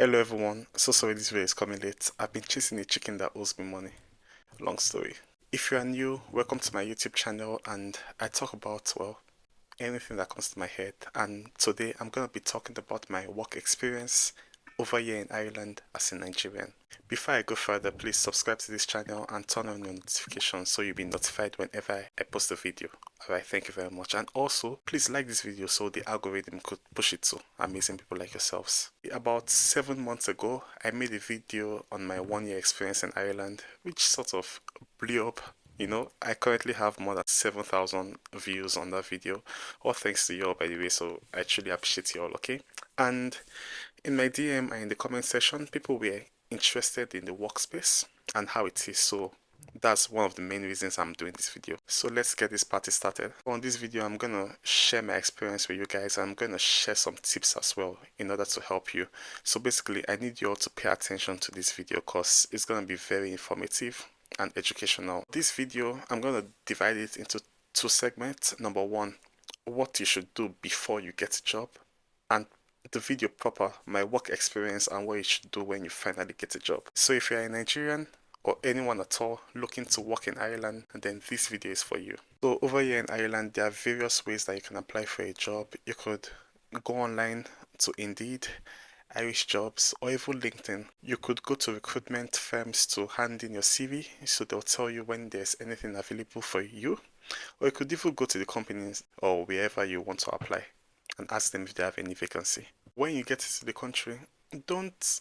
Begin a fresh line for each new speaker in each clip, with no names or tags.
Hello everyone, so sorry this video is coming late. I've been chasing a chicken that owes me money. Long story. If you are new, welcome to my YouTube channel and I talk about, well, anything that comes to my head. And today I'm going to be talking about my work experience over here in Ireland as a Nigerian. Before I go further, please subscribe to this channel and turn on your notifications so you'll be notified whenever I post a video. Alright, thank you very much. And also, please like this video so the algorithm could push it to amazing people like yourselves. About 7 months ago, I made a video on my 1 year experience in Ireland, which sort of blew up. I currently have more than 7,000 views on that video. All thanks to you all, by the way, so I truly appreciate you all, okay? And in my DM and in the comment section, people were interested in the workspace and how it is, so that's one of the main reasons I'm doing this video. So let's get this party started. On this video, I'm gonna share my experience with you guys. I'm gonna share some tips as well in order to help you. So basically, I need you all to pay attention to this video because it's gonna be very informative and educational. This video, I'm gonna divide it into 2 segments. Number one, what you should do before you get a job, and the video proper, my work experience and what you should do when you finally get a job. So if you're a Nigerian or anyone at all looking to work in Ireland, then this video is for you. So over here in Ireland, there are various ways that you can apply for a job. You could go online to Indeed, Irish Jobs, or even LinkedIn. You could go to recruitment firms to hand in your CV, so they'll tell you when there's anything available for you. Or you could even go to the companies or wherever you want to apply and ask them if they have any vacancy. When you get into the country, don't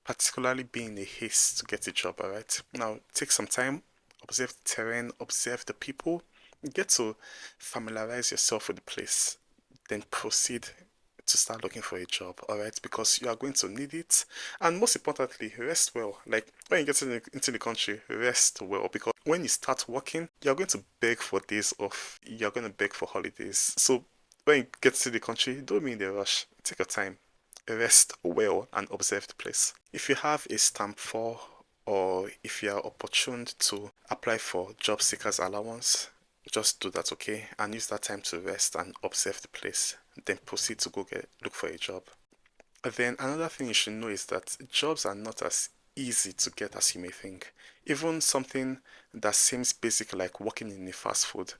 particularly be in a haste to get a job, alright? Now, take some time, observe the terrain, observe the people, get to familiarize yourself with the place, then proceed to start looking for a job, alright? Because you are going to need it, and most importantly, rest well. Like when you get into the country, rest well, because when you start working, you're going to beg for days off, you're going to beg for holidays. So when you get to the country, don't be in a rush, take your time, rest well, and observe the place. If you have a stamp 4 or if you are opportuned to apply for job seekers allowance, just do that, okay? And use that time to rest and observe the place. Then proceed to go look for a job. Then another thing you should know is that jobs are not as easy to get as you may think. Even something that seems basic like working in a fast food,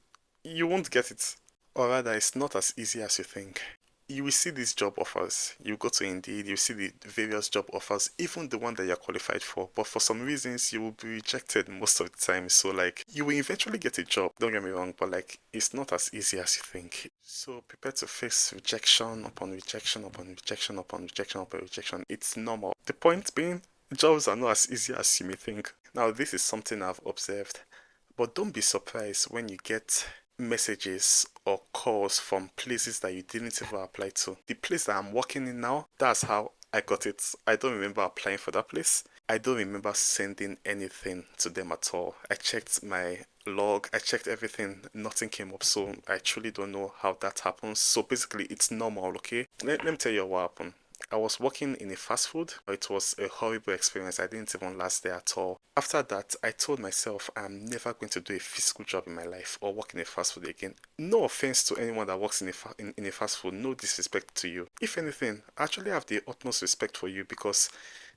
you won't get it. Or rather, it's not as easy as you think. You will see these job offers. You go to Indeed, you see the various job offers, even the one that you're qualified for. But for some reasons, you will be rejected most of the time. So, like, you will eventually get a job. Don't get me wrong, but like, it's not as easy as you think. So, prepare to face rejection upon rejection upon rejection upon rejection upon rejection. It's normal. The point being, jobs are not as easy as you may think. Now, this is something I've observed, but don't be surprised when you get messages or calls from places that you didn't even apply to. The place that I'm working in now, that's how I got it. I don't remember applying for that place. I don't remember sending anything to them at all. I checked my log, I checked everything, nothing came up. So I truly don't know how that happens. So basically, it's normal, okay? Let me tell you what happened. I was working in a fast food. It was a horrible experience. I didn't even last there at all. After that, I told myself I'm never going to do a physical job in my life or work in a fast food again. No offense to anyone that works in a fast food. No disrespect to you. If anything, I actually have the utmost respect for you because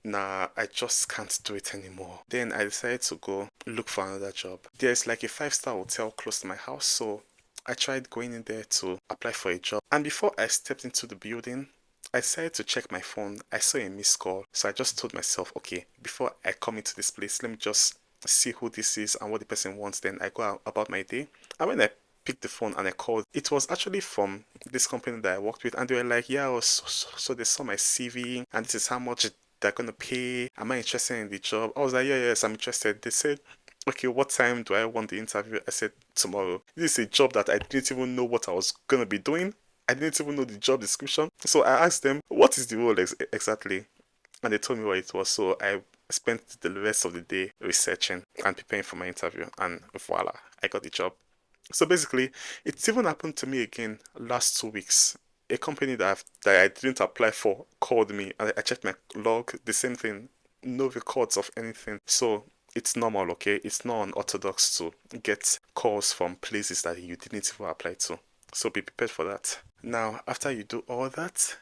nah, I just can't do it anymore. Then I decided to go look for another job. There's like a 5-star hotel close to my house, so I tried going in there to apply for a job. And before I stepped into the building, I decided to check my phone. I saw a missed call. So I just told myself, okay, before I come into this place, let me just see who this is and what the person wants. Then I go out about my day. And when I picked the phone and I called, it was actually from this company that I worked with. And they were like, yeah, so they saw my CV and this is how much they're going to pay. Am I interested in the job? I was like, yeah, yes, I'm interested. They said, okay, what time do I want the interview? I said, tomorrow. This is a job that I didn't even know what I was going to be doing. I didn't even know the job description. So I asked them, what is the role exactly? And they told me what it was. So I spent the rest of the day researching and preparing for my interview. And voila, I got the job. So basically, it's even happened to me again last 2 weeks. A company that I didn't apply for called me and I checked my log, the same thing, no records of anything. So it's normal, okay? It's not unorthodox to get calls from places that you didn't even apply to. So be prepared for that. Now, after you do all that,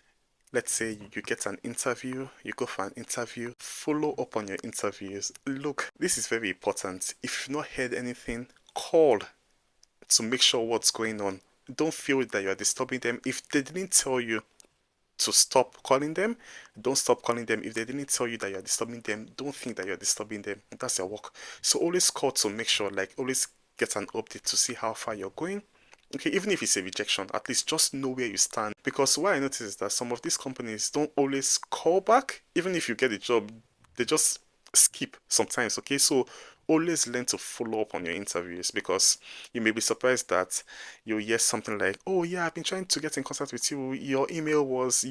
let's say you get an interview, you go for an interview, follow up on your interviews. Look, this is very important. If you've not heard anything, call to make sure what's going on. Don't feel that you're disturbing them. If they didn't tell you to stop calling them, don't stop calling them. If they didn't tell you that you're disturbing them, don't think that you're disturbing them. That's your work. So always call to make sure, like always get an update to see how far you're going. Okay, even if it's a rejection, at least just know where you stand. Because what I notice is that some of these companies don't always call back, even if you get a job, they just skip sometimes. Okay, so always learn to follow up on your interviews because you may be surprised that you'll hear something like, "Oh yeah, I've been trying to get in contact with you. Your email was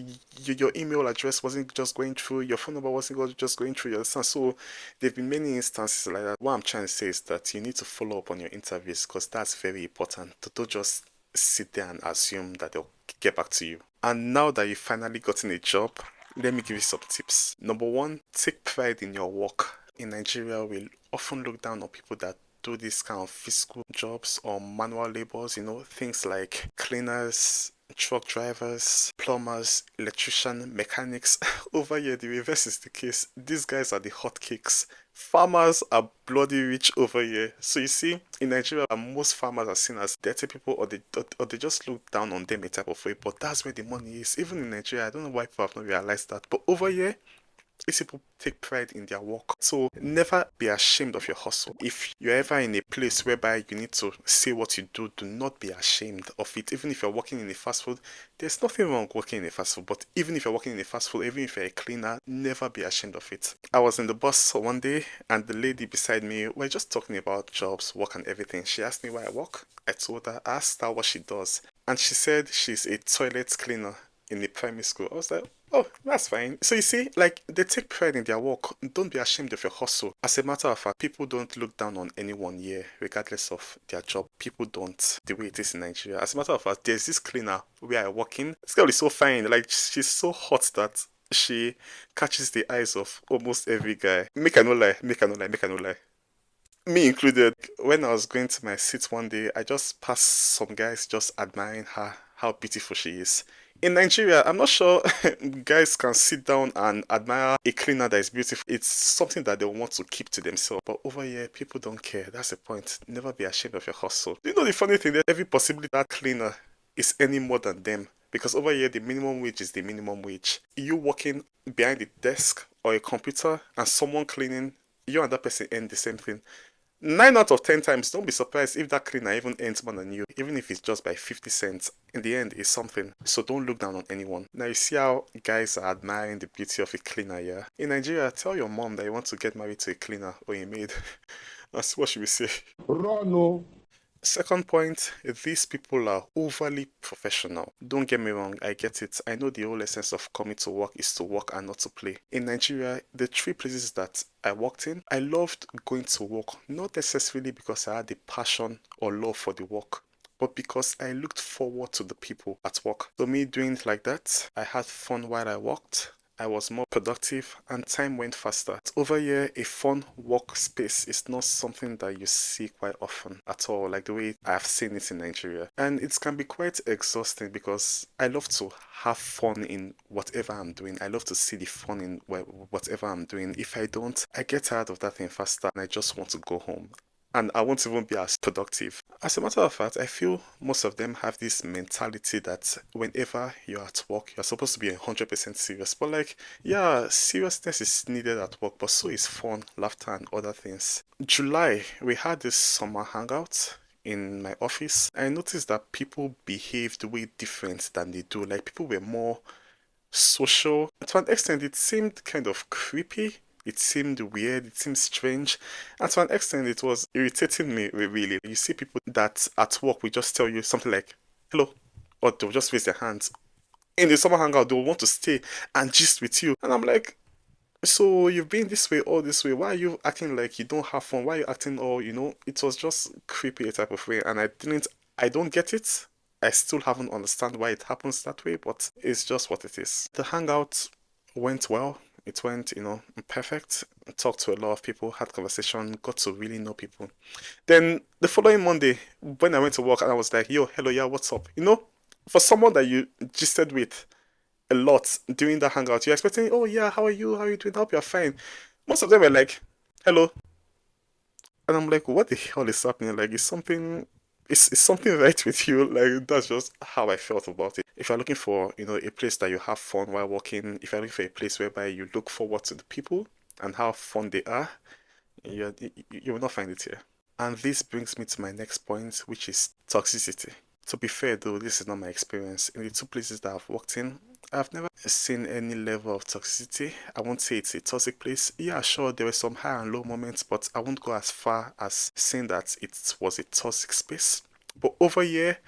your email address wasn't just going through. Your phone number wasn't just going through." Your so there've been many instances like that. What I'm trying to say is that you need to follow up on your interviews because that's very important. Don't just sit there and assume that they'll get back to you. And now that you've finally gotten a job, let me give you some tips. Number one, take pride in your work. In Nigeria, we often look down on people that do this kind of physical jobs or manual labors, things like cleaners, truck drivers, plumbers, electrician, mechanics. Over here, the reverse is the case. These guys are the hotcakes. Farmers are bloody rich over here. So you see, in Nigeria, most farmers are seen as dirty people, or they just look down on them a type of way. But that's where the money is. Even in Nigeria, I don't know why people have not realized that. But over here, these people take pride in their work. So never be ashamed of your hustle. If you're ever in a place whereby you need to say what you do, do not be ashamed of it. Even if you're working in a fast food, there's nothing wrong working in a fast food. But even if you're working in a fast food, even if you're a cleaner, never be ashamed of it. I was in the bus one day and the lady beside me, we're just talking about jobs, work and everything. She asked me why I work. I told her, asked her what she does. And she said she's a toilet cleaner in the primary school. I was like, oh, that's fine. So you see, like they take pride in their work. Don't be ashamed of your hustle. As a matter of fact, people don't look down on anyone here, regardless of their job. People don't, the way it is in Nigeria. As a matter of fact, there's this cleaner where I work in. This girl is so fine. Like she's so hot that she catches the eyes of almost every guy. Make I no lie, make I no lie, make I no lie. Me included. When I was going to my seat one day, I just passed some guys just admiring her, how beautiful she is. In Nigeria, I'm not sure guys can sit down and admire a cleaner that is beautiful. It's something that they want to keep to themselves. But over here, people don't care. That's the point. Never be ashamed of your hustle. You know the funny thing that every possibility that cleaner is any more than them. Because over here, the minimum wage is the minimum wage. You working behind the desk or a computer and someone cleaning, you and that person earn the same thing. 9 out of 10 times, don't be surprised if that cleaner even earns more than you, even if it's just by 50 cents. In the end, it's something. So don't look down on anyone. Now, you see how guys are admiring the beauty of a cleaner, yeah? In Nigeria, tell your mom that you want to get married to a cleaner or a maid. That's what should we say? Run, no. Second point, these people are overly professional. Don't get me wrong, I get it. I know the whole essence of coming to work is to work and not to play. In Nigeria, the three places that I worked in, I loved going to work, not necessarily because I had a passion or love for the work, but because I looked forward to the people at work. So me doing it like that, I had fun while I worked. I was more productive and time went faster. Over here, a fun workspace is not something that you see quite often at all, like the way I've seen it in Nigeria. And it can be quite exhausting because I love to have fun in whatever I'm doing. I love to see the fun in whatever I'm doing. If I don't, I get tired of that thing faster and I just want to go home. And I won't even be as productive. As a matter of fact, I feel most of them have this mentality that whenever you're at work, you're supposed to be 100% serious. But like, yeah, seriousness is needed at work, but so is fun, laughter, and other things. July, we had this summer hangout in my office. I noticed that people behaved way different than they do. Like, people were more social. To an extent, it seemed kind of creepy. It seemed weird, it seemed strange, and to an extent, it was irritating me really. You see people that at work will just tell you something like, hello, or they'll just raise their hands. In the summer hangout, they'll want to stay and gist with you. And I'm like, so you've been this way all this way. Why are you acting like you don't have fun? Why are you acting all, it was just creepy type of way. And I don't get it. I still haven't understand why it happens that way, but it's just what it is. The hangout went well. It went, perfect. Talked to a lot of people, had conversation, got to really know people. Then the following Monday, when I went to work and I was like, yo, hello, yeah, what's up? For someone that you gisted with a lot during that hangout. You're expecting, oh yeah, how are you? How are you doing? I hope you're fine. Most of them were like, hello. And I'm like, what the hell is happening? Like, is something right with you? Like, that's just how I felt about it. If you're looking for, a place that you have fun while working, if you're looking for a place whereby you look forward to the people and how fun they are, you will not find it here. And this brings me to my next point, which is toxicity. To be fair though, this is not my experience. In the two places that I've worked in, I've never seen any level of toxicity. I won't say it's a toxic place. Yeah, sure, there were some high and low moments, but I won't go as far as saying that it was a toxic space. But over here,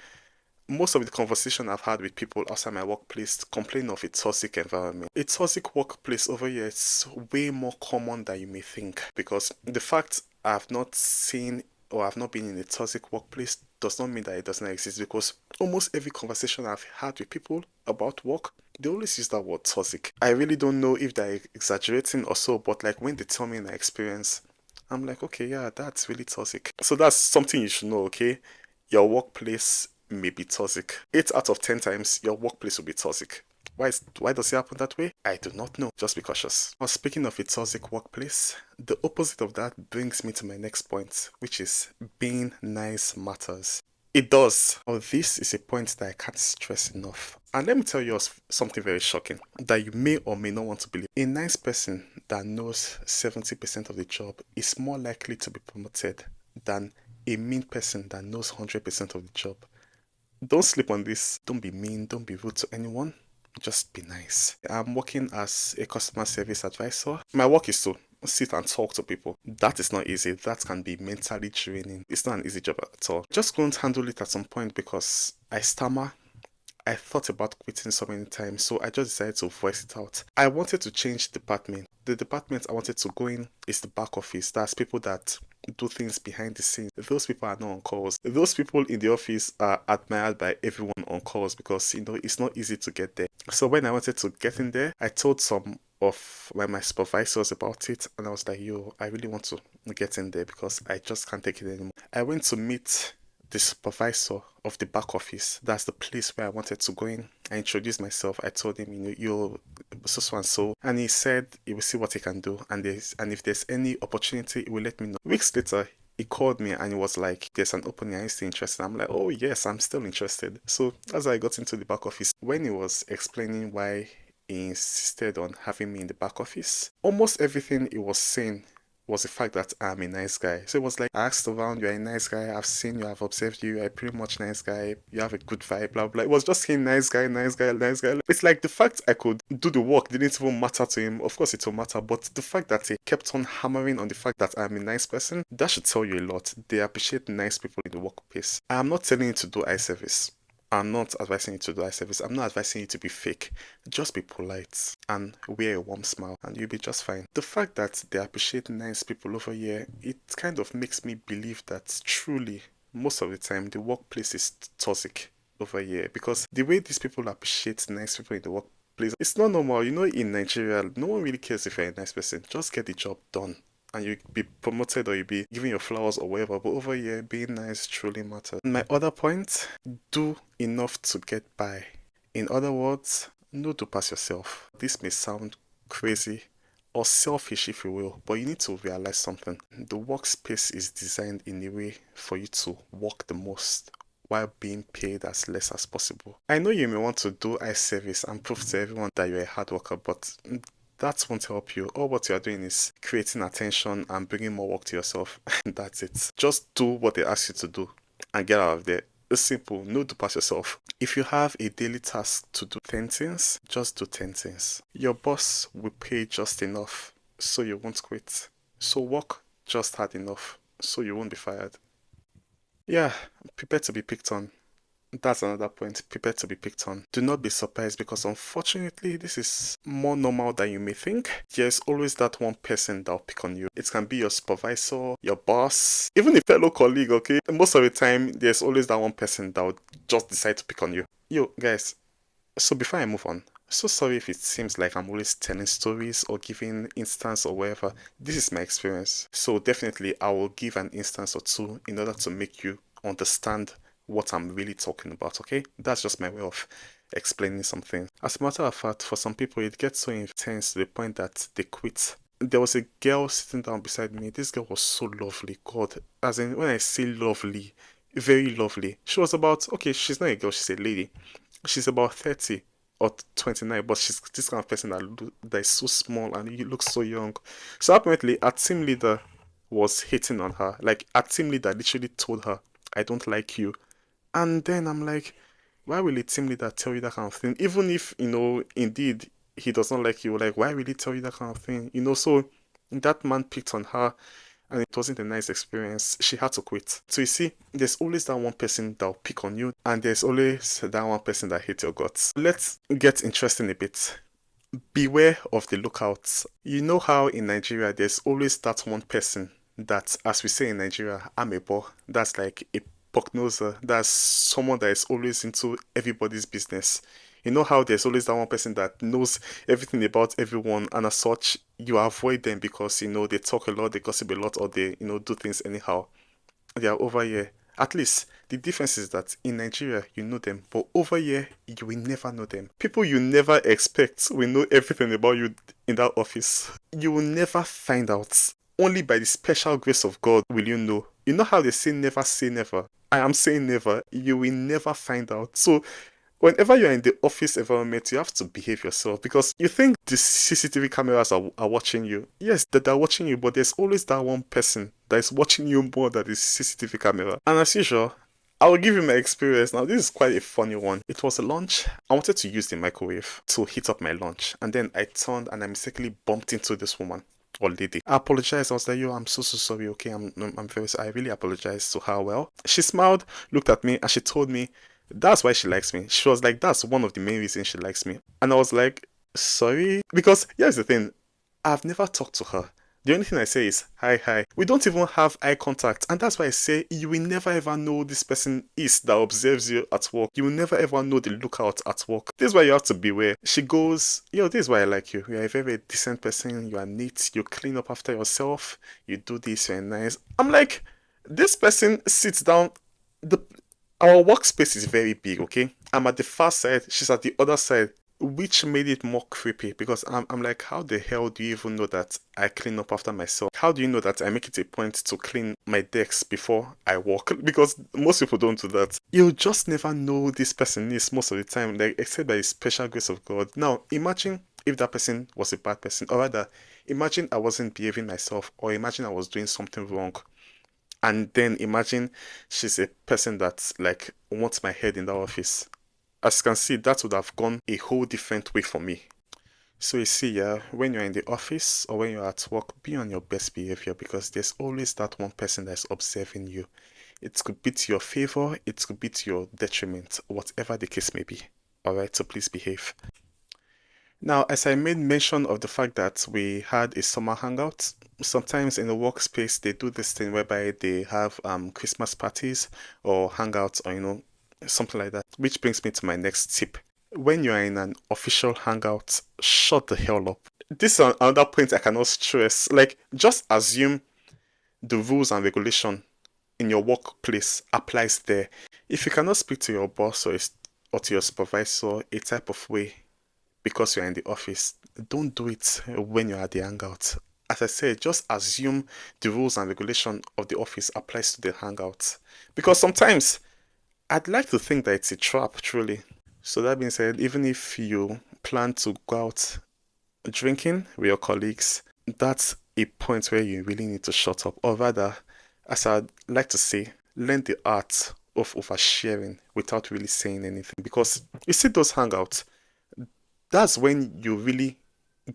most of the conversation I've had with people outside my workplace complain of a toxic environment. A toxic workplace over here is way more common than you may think, because the fact I've not seen or I've not been in a toxic workplace does not mean that it does not exist, because almost every conversation I've had with people about work, they always use that word toxic. I really don't know if they're exaggerating or so, but like when they tell me my experience, I'm like, okay, yeah, that's really toxic. So that's something you should know, okay? Your workplace may be toxic. 8 out of 10 times, your workplace will be toxic. Why does it happen that way? I do not know. Just be cautious. Now, speaking of a toxic workplace, the opposite of that brings me to my next point, which is being nice matters. It does. Oh, this is a point that I can't stress enough. And let me tell you something very shocking that you may or may not want to believe. A nice person that knows 70% of the job is more likely to be promoted than a mean person that knows 100% of the job. Don't sleep on this. Don't be mean. Don't be rude to anyone. Just be nice. I'm working as a customer service advisor. My work is to sit and talk to people. That is not easy. That can be mentally draining. It's not an easy job at all. Just couldn't handle it at some point because I stammer. I thought about quitting so many times, so I just decided to voice it out. I wanted to change department. The department I wanted to go in is the back office. That's people that do things behind the scenes. Those people are not on calls. Those people in the office are admired by everyone on calls because it's not easy to get there. So when I wanted to get in there, I told some of my supervisors about it, and I was like, yo, I really want to get in there because I just can't take it anymore. I went to meet the supervisor of the back office. That's the place where I wanted to go in. I introduced myself. I told him, you're so and so, and he said he will see what he can do, and if there's any opportunity, he will let me know. Weeks later, he called me and he was like, there's an opening, are you still interested? I'm like, oh yes, I'm still interested. So as I got into the back office, when he was explaining why he insisted on having me in the back office, almost everything he was saying was the fact that I'm a nice guy. So it was like, I asked around, you're a nice guy, I've seen you, I've observed you, you're a pretty much nice guy, you have a good vibe, blah blah. It was just him, nice guy, nice guy, nice guy. It's like the fact I could do the work didn't even matter to him. Of course it will matter, but the fact that he kept on hammering on the fact that I'm a nice person, that should tell you a lot. They appreciate nice people in the workplace. I'm not telling you to do eye service. I'm not advising you to do eye service. I'm not advising you to be fake. Just be polite and wear a warm smile and you'll be just fine. The fact that they appreciate nice people over here, it kind of makes me believe that truly, most of the time, the workplace is toxic over here because the way these people appreciate nice people in the workplace, it's not normal. In Nigeria, no one really cares if you're a nice person. Just get the job done and you be promoted or you be given your flowers or whatever. But over here, being nice truly matters. My other point, do enough to get by. In other words, no do pass yourself. This may sound crazy or selfish if you will, but you need to realize something. The workspace is designed in a way for you to work the most while being paid as less as possible. I know you may want to do eye service and prove to everyone that you're a hard worker, but that won't help you. All what you're doing is creating attention and bringing more work to yourself. That's it. Just do what they ask you to do and get out of there. It's simple. No do pass yourself. If you have a daily task to do 10 things, just do 10 things. Your boss will pay just enough so you won't quit. So work just hard enough so you won't be fired. Yeah, prepare to be picked on. That's another point. Prepare to be picked on. Do not be surprised because unfortunately, this is more normal than you may think. There's always that one person that'll pick on you. It can be your supervisor, your boss, even a fellow colleague, okay? And most of the time, there's always that one person that will just decide to pick on you. Yo, guys, so before I move on, so sorry if it seems like I'm always telling stories or giving instance or whatever. This is my experience. So definitely I will give an instance or two in order to make you understand what I'm really talking about, okay? That's just my way of explaining something. As a matter of fact, for some people, it gets so intense to the point that they quit. There was a girl sitting down beside me. This girl was so lovely. God, as in, when I say lovely, very lovely. She was about, okay, she's not a girl, she's a lady. She's about 30 or 29, but she's this kind of person that is so small and he looks so young. So apparently, our team leader was hitting on her. Like, our team leader literally told her, I don't like you. And then I'm like, why will a team leader tell you that kind of thing? Even if, indeed he does not like you, like, why will he tell you that kind of thing? So that man picked on her and it wasn't a nice experience. She had to quit. So you see, there's always that one person that'll pick on you, and there's always that one person that hates your guts. Let's get interesting a bit. Beware of the lookouts. You know how in Nigeria there's always that one person that, as we say in Nigeria, amebo. That's like a prognoser. That's someone that is always into everybody's business. You know how there's always that one person that knows everything about everyone, and as such, you avoid them because they talk a lot, they gossip a lot, or they do things anyhow. They are over here. At least the difference is that in Nigeria you know them, but over here you will never know them. People you never expect will know everything about you in that office. You will never find out. Only by the special grace of God will you know. You know how they say never? I am saying never. You will never find out. So whenever you're in the office environment, you have to behave yourself because you think the CCTV cameras are watching you. Yes, that they're watching you, but there's always that one person that is watching you more than the CCTV camera. And as usual, I will give you my experience. Now, this is quite a funny one. It was a lunch. I wanted to use the microwave to heat up my lunch. And then I turned and I mistakenly bumped into this woman or lady. I apologized. I was like, yo, I'm so sorry. Okay, I'm very sorry. I really apologize to her. Well, she smiled, looked at me, and she told me that's why she likes me. She was like, that's one of the main reasons she likes me. And I was like, sorry? Because here's the thing, I've never talked to her. The only thing I say is, hi, hi. We don't even have eye contact. And that's why I say, you will never ever know this person is that observes you at work. You will never ever know the lookout at work. This is why you have to beware. She goes, yo, this is why I like you. You are a very decent person. You are neat. You clean up after yourself. You do this very nice. I'm like, this person sits down. The Our workspace is very big, okay? I'm at the far side, she's at the other side, which made it more creepy because I'm like, how the hell do you even know that I clean up after myself? How do you know that I make it a point to clean my decks before I walk? Because most people don't do that. You'll just never know who this person is most of the time, like except by the special grace of God. Now, imagine if that person was a bad person, or rather, imagine I wasn't behaving myself, or imagine I was doing something wrong. And then imagine she's a person that like wants my head in that office. As you can see, that would have gone a whole different way for me. So you see, yeah, when you're in the office or when you're at work, be on your best behavior because there's always that one person that's observing you. It could be to your favor, it could be to your detriment, whatever the case may be. Alright, so please behave. Now, as I made mention of the fact that we had a summer hangout, sometimes in the workspace they do this thing whereby they have Christmas parties or hangouts or something like that. Which brings me to my next tip. When you are in an official hangout, shut the hell up. This is another point I cannot stress. Like, just assume the rules and regulation in your workplace applies there. If you cannot speak to your boss or to your supervisor a type of way because you're in the office, don't do it when you're at the hangout. As I said, just assume the rules and regulation of the office applies to the hangout. Because sometimes I'd like to think that it's a trap, truly. So that being said, even if you plan to go out drinking with your colleagues, that's a point where you really need to shut up. Or rather, as I'd like to say, learn the art of oversharing without really saying anything. Because you see those hangouts, that's when you really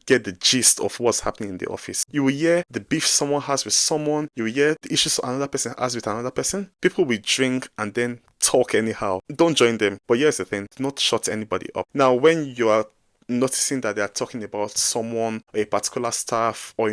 get the gist of what's happening in the office. You will hear the beef someone has with someone, you will hear the issues another person has with another person. People will drink and then talk anyhow. Don't join them. But here's the thing, do not shut anybody up. Now, when you are noticing that they are talking about someone, a particular staff, or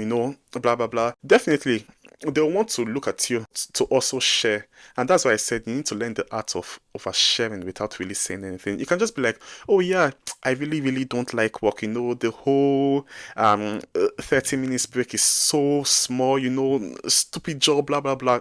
blah blah blah, definitely they'll want to look at you to also share. And that's why I said you need to learn the art of oversharing without really saying anything. You can just be like, oh yeah, I really, really don't like work. The whole 30 minutes break is so small, stupid job, blah blah blah.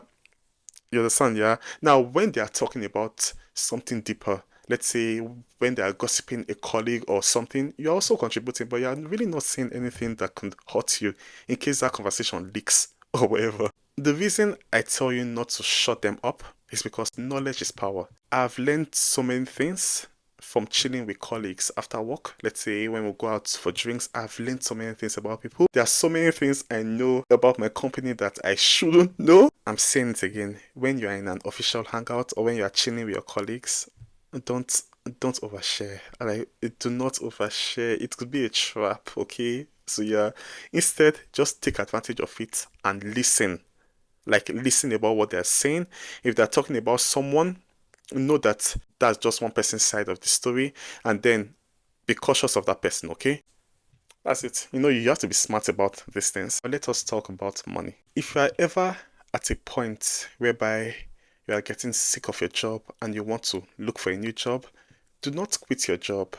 You understand, yeah? Now, when they are talking about something deeper, let's say when they are gossiping a colleague or something, you're also contributing, but you're really not saying anything that could hurt you in case that conversation leaks or whatever. The reason I tell you not to shut them up is because knowledge is power. I've learned so many things from chilling with colleagues after work. Let's say when we go out for drinks, I've learned so many things about people. There are so many things I know about my company that I shouldn't know. I'm saying it again. When you're in an official hangout or when you're chilling with your colleagues, don't don't overshare. Like, do not overshare. It could be a trap, okay? So yeah, instead just take advantage of it and listen. Like, listen about what they're saying. If they're talking about someone, know that that's just one person's side of the story, and then be cautious of that person, okay? That's it. You have to be smart about these things. But let us talk about money. If you are ever at a point whereby you are getting sick of your job and you want to look for a new job, do not quit your job,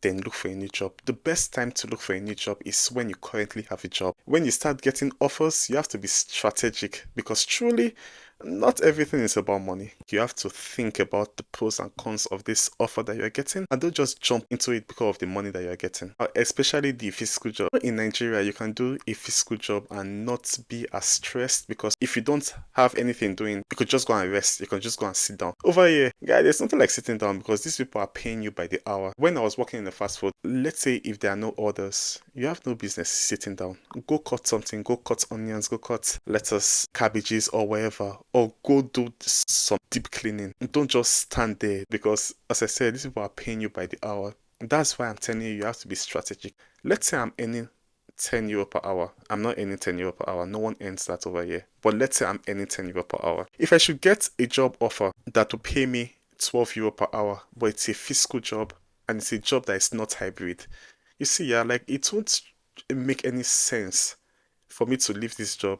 then look for a new job. The best time to look for a new job is when you currently have a job. When you start getting offers, you have to be strategic, because truly, not everything is about money. You have to think about the pros and cons of this offer that you're getting, and don't just jump into it because of the money that you're getting. Especially the physical job. In Nigeria, you can do a physical job and not be as stressed, because if you don't have anything doing, you could just go and rest. You can just go and sit down. Over here, guys, there's nothing like sitting down, because these people are paying you by the hour. When I was working in the fast food, let's say if there are no orders, you have no business sitting down. Go cut something, go cut onions, go cut lettuce, cabbages, or whatever, or go do some deep cleaning. Don't just stand there, because as I said, these people are paying you by the hour. That's why I'm telling you, you have to be strategic. Let's say I'm earning 10 euro per hour. I'm not earning 10 euro per hour. No one earns that over here. But let's say I'm earning 10 euro per hour. If I should get a job offer that will pay me 12 euro per hour, but it's a physical job and it's a job that is not hybrid, you see, yeah, like, it won't make any sense for me to leave this job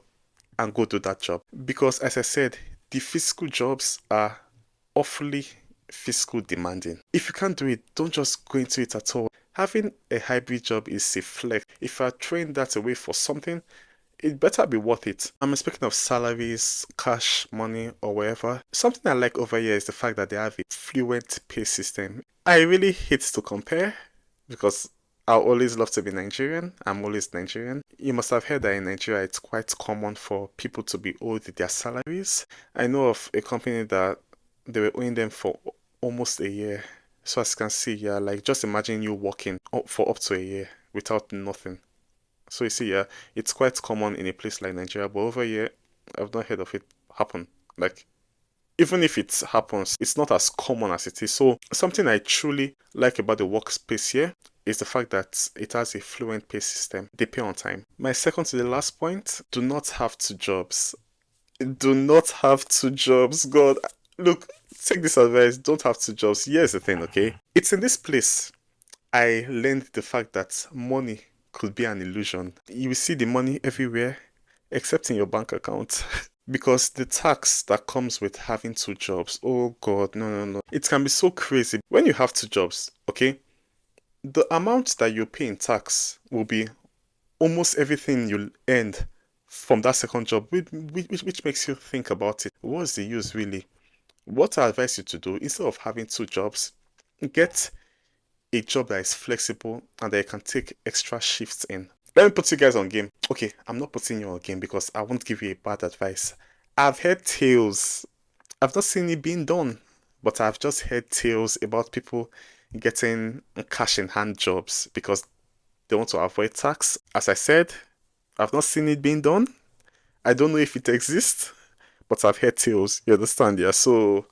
and go do that job. Because as I said, the physical jobs are awfully physical demanding. If you can't do it, don't just go into it at all. Having a hybrid job is a flex. If you're throwing that away for something, it better be worth it. I'm speaking of salaries, cash, money, or whatever. Something I like over here is the fact that they have a Fluent pay system. I really hate to compare, because I always love to be Nigerian. I'm always Nigerian. You must have heard that in Nigeria, it's quite common for people to be owed their salaries. I know of a company that they were owing them for almost a year. So as you can see, yeah, like, just imagine you working for up to a year without nothing. So you see, yeah, it's quite common in a place like Nigeria, but over here, I've not heard of it happen. Like, even if it happens, it's not as common as it is. So something I truly like about the workspace here is the fact that it has a Fluent pay system. They pay on time. My second to the last point, do not have two jobs. Do not have two jobs. God, look, take this advice. Don't have two jobs. Here's the thing, okay? It's in this place I learned the fact that money could be an illusion. You will see the money everywhere except in your bank account. Because the tax that comes with having two jobs, oh God, no, no, no. It can be so crazy. When you have two jobs, okay, the amount that you pay in tax will be almost everything you earned from that second job, which makes you think about it. What's the use, really? What I advise you to do, instead of having two jobs, get a job that is flexible and that you can take extra shifts in. Let me put you guys on game. Okay, I'm not putting you on game because I won't give you a bad advice. I've heard tales. I've not seen it being done, but I've just heard tales about people getting cash in hand jobs because they want to avoid tax. As I said, I've not seen it being done. I don't know if it exists, but I've heard tales. You understand, yeah? So,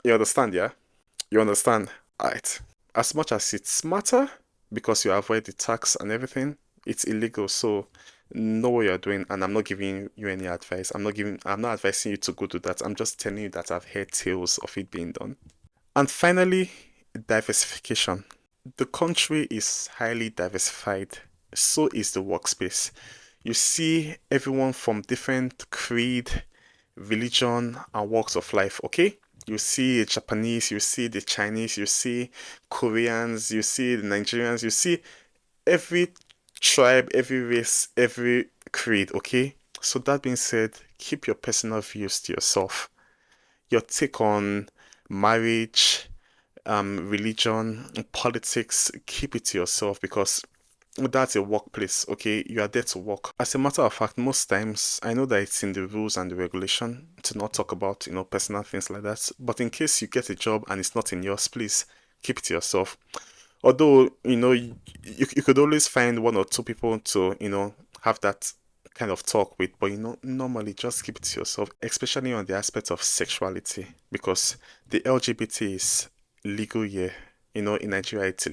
you understand, yeah? You understand? Alright. As much as it's smarter, because you avoid the tax and everything, it's illegal. So know what you're doing, and I'm not giving you any advice. I'm not advising you to go do that. I'm just telling you that I've heard tales of it being done. And finally, diversification. The country is highly diversified, so is the workspace. You see everyone from different creed, religion, and walks of life, okay? You see the Japanese, you see the Chinese, you see Koreans, you see the Nigerians, you see every tribe, every race, every creed, okay? So that being said, keep your personal views to yourself. Your take on marriage, religion, politics, keep it to yourself because that's a workplace, okay? You are there to work. As a matter of fact, most times I know that it's in the rules and the regulation to not talk about, personal things like that. But in case you get a job and it's not in yours, please keep it to yourself. Although, you could always find one or two people to, have that kind of talk with, but normally just keep it to yourself, especially on the aspect of sexuality, because the LGBT is legal here. In Nigeria, it's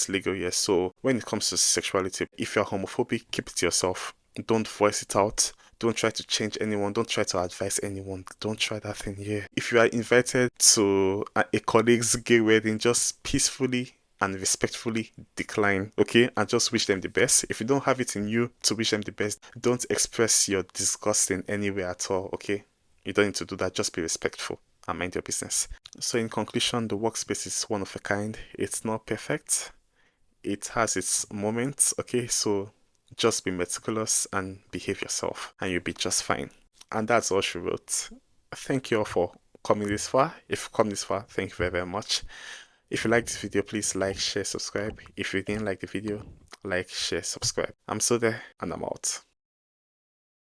legal here. So when it comes to sexuality, if you're homophobic, keep it to yourself. Don't voice it out. Don't try to change anyone. Don't try to advise anyone. Don't try that thing here. If you are invited to a colleague's gay wedding, just peacefully and respectfully decline, okay? And just wish them the best. If you don't have it in you to wish them the best, don't express your disgust in any way at all, okay? You don't need to do that. Just be respectful and mind your business. So, in conclusion, the workspace is one of a kind. It's not perfect, it has its moments, okay? So, just be meticulous and behave yourself, and you'll be just fine. And that's all she wrote. Thank you all for coming this far. If you've come this far, thank you very, very much. If you like this video, please like, share, subscribe. If you didn't like the video, like, share, subscribe. I'm still there, and I'm out.